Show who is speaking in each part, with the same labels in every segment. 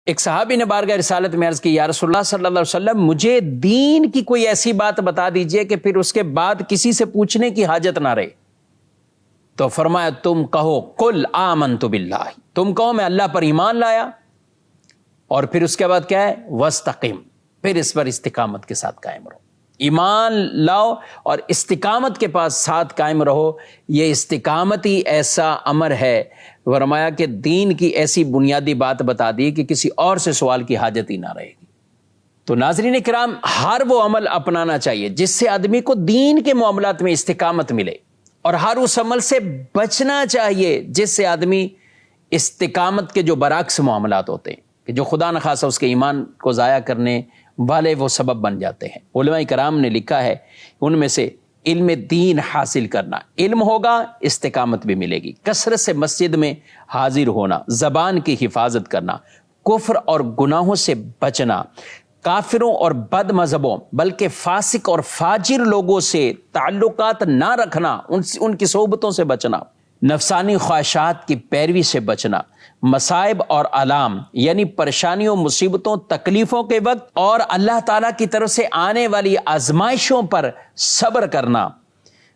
Speaker 1: ایک صحابی نے بارگاہ رسالت میں عرض کی، یا رسول اللہ صلی اللہ علیہ وسلم مجھے دین کی کوئی ایسی بات بتا دیجئے کہ پھر اس کے بعد کسی سے پوچھنے کی حاجت نہ رہے۔ تو فرمایا تم کہو قل آمنت باللہ، تم کہو میں اللہ پر ایمان لایا، اور پھر اس کے بعد کیا ہے وستقم، پھر اس پر استقامت کے ساتھ قائم رہو۔ ایمان لاؤ اور استقامت کے پاس ساتھ قائم رہو۔ یہ استقامت ہی ایسا امر ہے، فرمایا کہ دین کی ایسی بنیادی بات بتا دی کہ کسی اور سے سوال کی حاجت ہی نہ رہے گی۔ تو ناظرین کرام، ہر وہ عمل اپنانا چاہیے جس سے آدمی کو دین کے معاملات میں استقامت ملے، اور ہر اس عمل سے بچنا چاہیے جس سے آدمی استقامت کے جو برعکس معاملات ہوتے ہیں کہ جو خدا نخواستہ اس کے ایمان کو ضائع کرنے والے وہ سبب بن جاتے ہیں۔ علماء کرام نے لکھا ہے ان میں سے علم دین حاصل کرنا، علم ہوگا استقامت بھی ملے گی، کثرت سے مسجد میں حاضر ہونا، زبان کی حفاظت کرنا، کفر اور گناہوں سے بچنا، کافروں اور بد مذہبوں بلکہ فاسق اور فاجر لوگوں سے تعلقات نہ رکھنا، ان کی صحبتوں سے بچنا، نفسانی خواہشات کی پیروی سے بچنا، مصائب اور آلام یعنی پریشانیوں، مصیبتوں، تکلیفوں کے وقت اور اللہ تعالیٰ کی طرف سے آنے والی آزمائشوں پر صبر کرنا۔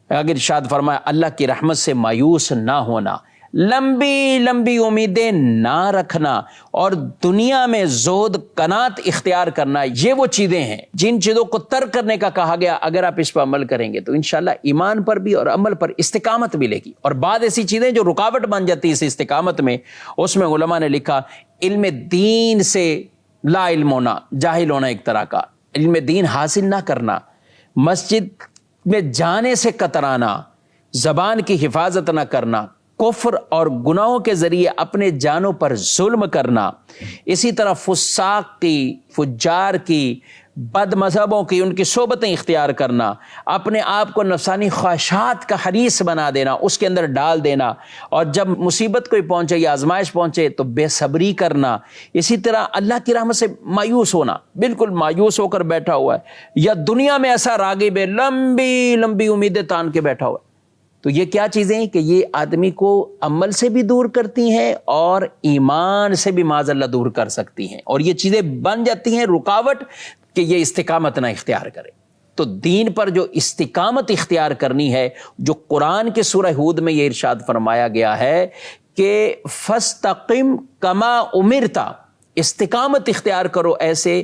Speaker 1: اگر ارشاد فرمایا اللہ کی رحمت سے مایوس نہ ہونا، لمبی لمبی امیدیں نہ رکھنا، اور دنیا میں زہد قناعت اختیار کرنا، یہ وہ چیزیں ہیں جن چیزوں کو ترک کرنے کا کہا گیا۔ اگر آپ اس پر عمل کریں گے تو انشاءاللہ ایمان پر بھی اور عمل پر استقامت ملے گی۔ اور بعض ایسی چیزیں جو رکاوٹ بن جاتی ہے اس استقامت میں، اس میں علماء نے لکھا علم دین سے لا علم ہونا، جاہل ہونا ایک طرح کا، علم دین حاصل نہ کرنا، مسجد میں جانے سے کترانا، زبان کی حفاظت نہ کرنا، کفر اور گناہوں کے ذریعے اپنے جانوں پر ظلم کرنا، اسی طرح فساق کی، فجار کی، بد مذہبوں کی ان کی صحبتیں اختیار کرنا، اپنے آپ کو نفسانی خواہشات کا حریص بنا دینا، اس کے اندر ڈال دینا، اور جب مصیبت کوئی پہنچے یا آزمائش پہنچے تو بے صبری کرنا، اسی طرح اللہ کی رحمت سے مایوس ہونا، بالکل مایوس ہو کر بیٹھا ہوا ہے، یا دنیا میں ایسا راغب ہے لمبی لمبی امیدیں تان کے بیٹھا ہوا ہے۔ تو یہ کیا چیزیں ہیں کہ یہ آدمی کو عمل سے بھی دور کرتی ہیں اور ایمان سے بھی معاذ اللہ دور کر سکتی ہیں، اور یہ چیزیں بن جاتی ہیں رکاوٹ کہ یہ استقامت نہ اختیار کرے۔ تو دین پر جو استقامت اختیار کرنی ہے، جو قرآن کے سورہ ہود میں یہ ارشاد فرمایا گیا ہے کہ فاستقم کما امرت، استقامت اختیار کرو ایسے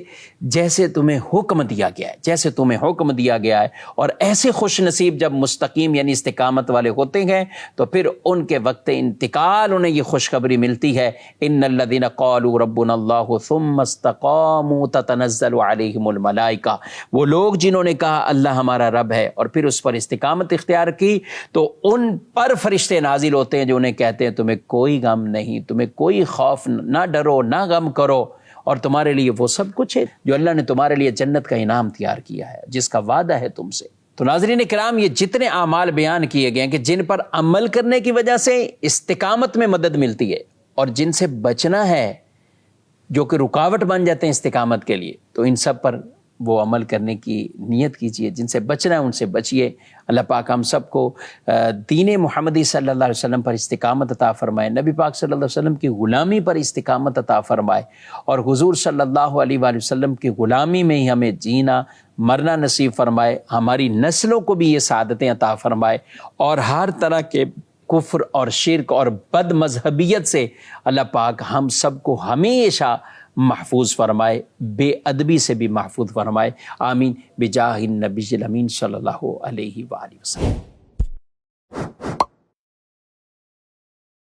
Speaker 1: جیسے تمہیں حکم دیا گیا ہے، جیسے تمہیں حکم دیا گیا ہے۔ اور ایسے خوش نصیب جب مستقیم یعنی استقامت والے ہوتے ہیں تو پھر ان کے وقت انتقال انہیں یہ خوشخبری ملتی ہے، ان الذین قالوا ربنا اللہ ثم استقاموا تتنزل علیہم الملائکہ، وہ لوگ جنہوں نے کہا اللہ ہمارا رب ہے اور پھر اس پر استقامت اختیار کی تو ان پر فرشتے نازل ہوتے ہیں جو انہیں کہتے ہیں تمہیں کوئی غم نہیں، تمہیں کوئی خوف، نہ ڈرو نہ غم کرو، اور تمہارے لیے وہ سب کچھ ہے جو اللہ نے تمہارے لیے جنت کا انعام تیار کیا ہے، جس کا وعدہ ہے تم سے۔ تو ناظرین کرام، یہ جتنے اعمال بیان کیے گئے ہیں کہ جن پر عمل کرنے کی وجہ سے استقامت میں مدد ملتی ہے، اور جن سے بچنا ہے جو کہ رکاوٹ بن جاتے ہیں استقامت کے لیے، تو ان سب پر وہ عمل کرنے کی نیت کیجئے، جن سے بچنا ہے ان سے بچیے۔ اللہ پاک ہم سب کو دین محمدی صلی اللہ علیہ وسلم پر استقامت عطا فرمائے، نبی پاک صلی اللہ علیہ وسلم کی غلامی پر استقامت عطا فرمائے، اور حضور صلی اللہ علیہ وآلہ وسلم کی غلامی میں ہی ہمیں جینا مرنا نصیب فرمائے، ہماری نسلوں کو بھی یہ سعادتیں عطا فرمائے، اور ہر طرح کے کفر اور شرک اور بد مذہبیت سے اللہ پاک ہم سب کو ہمیشہ محفوظ فرمائے، بے ادبی سے بھی محفوظ فرمائے، آمین، بجاہ النبی الامین صلی اللہ علیہ وآلہ وسلم۔